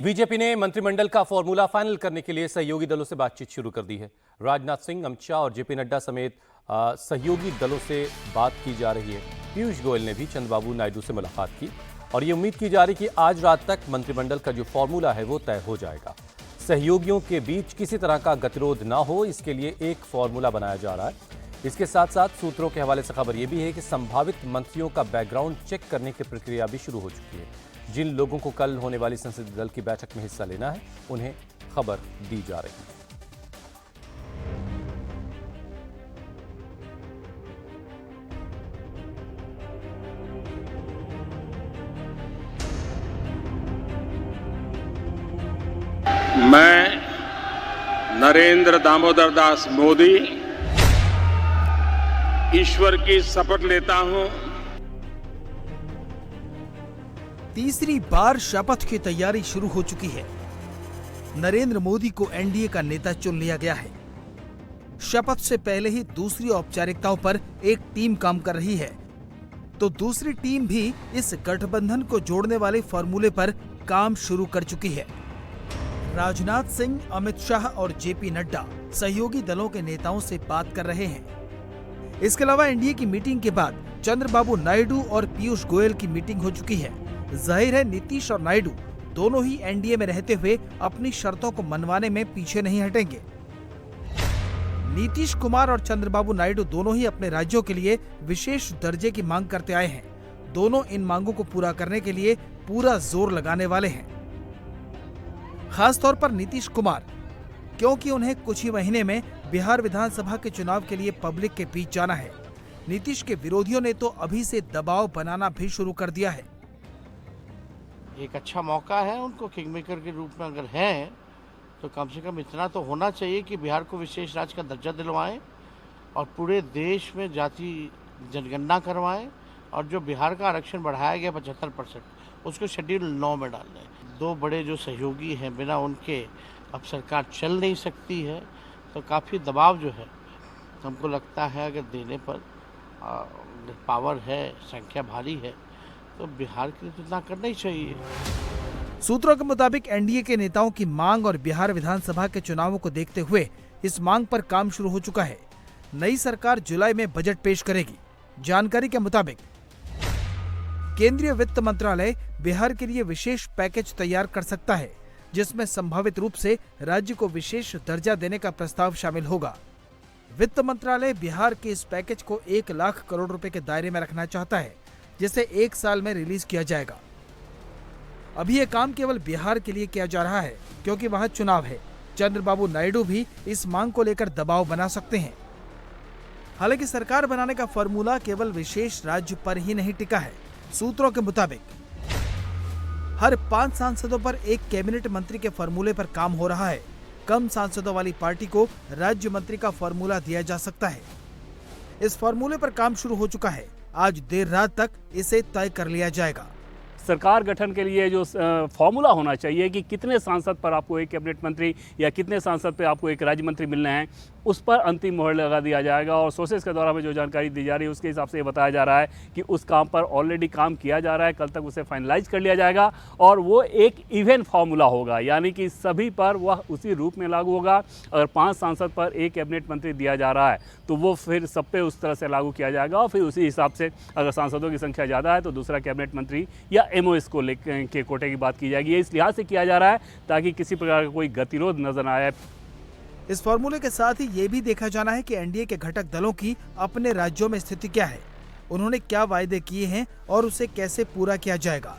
BJP ने मंत्रिमंडल का फॉर्मूला फाइनल करने के लिए सहयोगी दलों से बातचीत शुरू कर दी है। राजनाथ सिंह, अमित शाह और जेपी नड्डा समेत सहयोगी दलों से बात की जा रही है। पीयूष गोयल ने भी चंद्रबाबू नायडू से मुलाकात की और ये उम्मीद की जा रही कि आज रात तक मंत्रिमंडल का जो फॉर्मूला है वो तय हो जाएगा। सहयोगियों के बीच किसी तरह का गतिरोध ना हो, इसके लिए एक फॉर्मूला बनाया जा रहा है। इसके साथ साथ सूत्रों के हवाले से खबर यह भी है कि संभावित मंत्रियों का बैकग्राउंड चेक करने की प्रक्रिया भी शुरू हो चुकी है। जिन लोगों को कल होने वाली संसदीय दल की बैठक में हिस्सा लेना है, उन्हें खबर दी जा रही है। मैं नरेंद्र दामोदर दास मोदी ईश्वर की शपथ लेता हूं। तीसरी बार शपथ की तैयारी शुरू हो चुकी है। नरेंद्र मोदी को एनडीए का नेता चुन लिया गया है। शपथ से पहले ही दूसरी औपचारिकताओं पर एक टीम काम कर रही है, तो दूसरी टीम भी इस गठबंधन को जोड़ने वाले फॉर्मूले पर काम शुरू कर चुकी है। राजनाथ सिंह, अमित शाह और जेपी नड्डा सहयोगी दलों के नेताओं से बात कर रहे हैं। इसके अलावा एनडीए की मीटिंग के बाद चंद्रबाबू नायडू और पीयूष गोयल की मीटिंग हो चुकी है। जाहिर है नीतीश और नायडू दोनों ही एनडीए में रहते हुए अपनी शर्तों को मनवाने में पीछे नहीं हटेंगे। नीतीश कुमार और चंद्रबाबू नायडू दोनों ही अपने राज्यों के लिए विशेष दर्जे की मांग करते आए हैं। दोनों इन मांगों को पूरा करने के लिए पूरा जोर लगाने वाले हैं। खासतौर पर नीतीश कुमार, क्योंकि उन्हें कुछ ही महीने में बिहार विधानसभा के चुनाव के लिए पब्लिक के बीच जाना है। नीतीश के विरोधियों ने तो अभी से दबाव बनाना भी शुरू कर दिया है। एक अच्छा मौका है उनको किंगमेकर के रूप में अगर हैं तो कम से कम इतना तो होना चाहिए कि बिहार को विशेष राज्य का दर्जा दिलवाएं और पूरे देश में जाति जनगणना करवाएं और जो बिहार का आरक्षण बढ़ाया गया 75% उसको शेड्यूल 9 में डाल दें। दो बड़े जो सहयोगी हैं, बिना उनके अब सरकार चल नहीं सकती है, तो काफ़ी दबाव जो है हमको लगता है अगर देने पर पावर है, संख्या भारी है, तो बिहार के लिए तो इतना करना ही चाहिए। सूत्रों के मुताबिक एनडीए के नेताओं की मांग और बिहार विधानसभा के चुनावों को देखते हुए इस मांग पर काम शुरू हो चुका है। नई सरकार जुलाई में बजट पेश करेगी। जानकारी के मुताबिक केंद्रीय वित्त मंत्रालय बिहार के लिए विशेष पैकेज तैयार कर सकता है, जिसमें संभावित रूप से राज्य को विशेष दर्जा देने का प्रस्ताव शामिल होगा। वित्त मंत्रालय बिहार के इस पैकेज को 1 लाख करोड़ रुपए के दायरे में रखना चाहता है, जिसे 1 साल में रिलीज किया जाएगा। अभी ये काम केवल बिहार के लिए किया जा रहा है, क्योंकि वहां चुनाव है। चंद्रबाबू नायडू भी इस मांग को लेकर दबाव बना सकते हैं। हालांकि सरकार बनाने का फॉर्मूला केवल विशेष राज्य पर ही नहीं टिका है। सूत्रों के मुताबिक हर 5 सांसदों पर एक कैबिनेट मंत्री के फॉर्मूले पर काम हो रहा है। कम सांसदों वाली पार्टी को राज्य मंत्री का फॉर्मूला दिया जा सकता है। इस फॉर्मूले पर काम शुरू हो चुका है। आज देर रात तक इसे तय कर लिया जाएगा। सरकार गठन के लिए जो फॉर्मूला होना चाहिए कि कितने सांसद पर आपको एक कैबिनेट मंत्री या कितने सांसद पर आपको एक राज्य मंत्री मिलने हैं, उस पर अंतिम मोहर लगा दिया जाएगा। और सोर्सेज के द्वारा में जो जानकारी दी जा रही है उसके हिसाब से ये बताया जा रहा है कि उस काम पर ऑलरेडी काम किया जा रहा है। कल तक उसे फाइनलाइज कर लिया जाएगा और वो एक इवन फार्मूला होगा, यानी कि सभी पर वह उसी रूप में लागू होगा। अगर 5 सांसद पर एक कैबिनेट मंत्री दिया जा रहा है तो वो फिर सब पे उस तरह से लागू किया जाएगा और फिर उसी हिसाब से अगर सांसदों की संख्या ज़्यादा है तो दूसरा कैबिनेट मंत्री या एमओएस को लेकर के कोटे की बात की जाएगी। ये इस लिहाज से किया जा रहा है ताकि किसी प्रकार का कोई गतिरोध नजर ना आए। इस फॉर्मूले के साथ ही ये भी देखा जाना है कि एनडीए के घटक दलों की अपने राज्यों में स्थिति क्या है, उन्होंने क्या वायदे किए हैं और उसे कैसे पूरा किया जाएगा।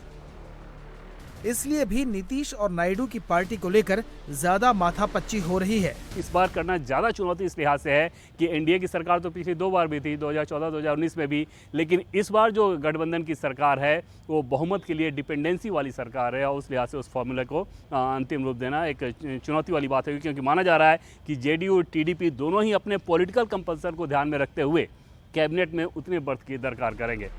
इसलिए भी नीतीश और नायडू की पार्टी को लेकर ज्यादा माथापच्ची हो रही है। इस बार करना ज़्यादा चुनौती इस लिहाज से है कि एनडीए की सरकार तो पिछली 2 बार भी थी, 2014-2019 में भी, लेकिन इस बार जो गठबंधन की सरकार है वो बहुमत के लिए डिपेंडेंसी वाली सरकार है और उस लिहाज से उस फॉर्मूले को अंतिम रूप देना एक चुनौती वाली बात है, क्योंकि माना जा रहा है कि जेडीयू और टीडीपी दोनों ही अपने पॉलिटिकल कंपल्सन को ध्यान में रखते हुए कैबिनेट में उतने बर्थ की दरकार करेंगे।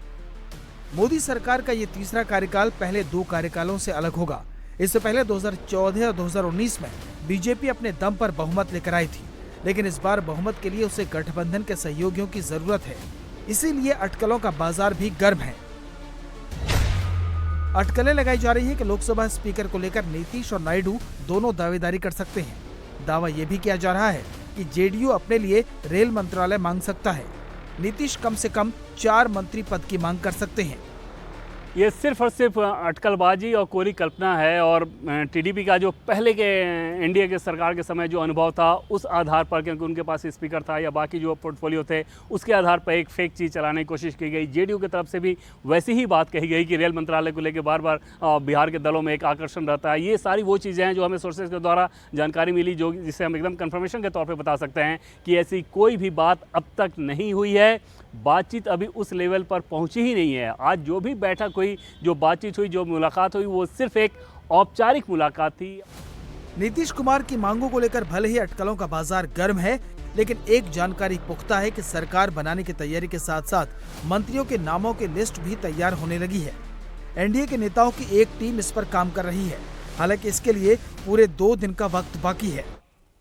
मोदी सरकार का ये तीसरा कार्यकाल पहले 2 कार्यकालों से अलग होगा। इससे पहले 2014 और 2019 में बीजेपी अपने दम पर बहुमत लेकर आई थी, लेकिन इस बार बहुमत के लिए उसे गठबंधन के सहयोगियों की जरूरत है। इसीलिए अटकलों का बाजार भी गर्म है। अटकलें लगाई जा रही है कि लोकसभा स्पीकर को लेकर नीतीश और नायडू दोनों दावेदारी कर सकते हैं। दावा ये भी किया जा रहा है कि जेडीयू अपने लिए रेल मंत्रालय मांग सकता है। नीतीश कम से कम 4 मंत्री पद की मांग कर सकते हैं। ये सिर्फ और सिर्फ अटकलबाजी और कोरी कल्पना है और टीडीपी का जो पहले के एनडीए के सरकार के समय जो अनुभव था उस आधार पर, क्योंकि उनके पास स्पीकर था या बाकी जो पोर्टफोलियो थे उसके आधार पर एक फेक चीज़ चलाने की कोशिश की गई। जेडीयू की तरफ से भी वैसी ही बात कही गई कि रेल मंत्रालय को लेकर बार बार बिहार के दलों में एक आकर्षण रहता है। ये सारी वो चीज़ें हैं जो हमें सोर्सेज के द्वारा जानकारी मिली, जो जिसे हम एकदम कन्फर्मेशन के तौर पर बता सकते हैं कि ऐसी कोई भी बात अब तक नहीं हुई है। बातचीत अभी उस लेवल पर पहुंची ही नहीं है। आज जो भी बैठक हुई, जो बातचीत हुई, जो मुलाकात हुई, वो सिर्फ एक औपचारिक मुलाकात थी। नीतीश कुमार की मांगों को लेकर भले ही अटकलों का बाजार गर्म है, लेकिन एक जानकारी पुख्ता है कि सरकार बनाने की तैयारी के साथ साथ मंत्रियों के नामों की लिस्ट भी तैयार होने लगी है। एनडीए के नेताओं की एक टीम इस पर काम कर रही है। हालांकि इसके लिए पूरे 2 दिन का वक्त बाकी है।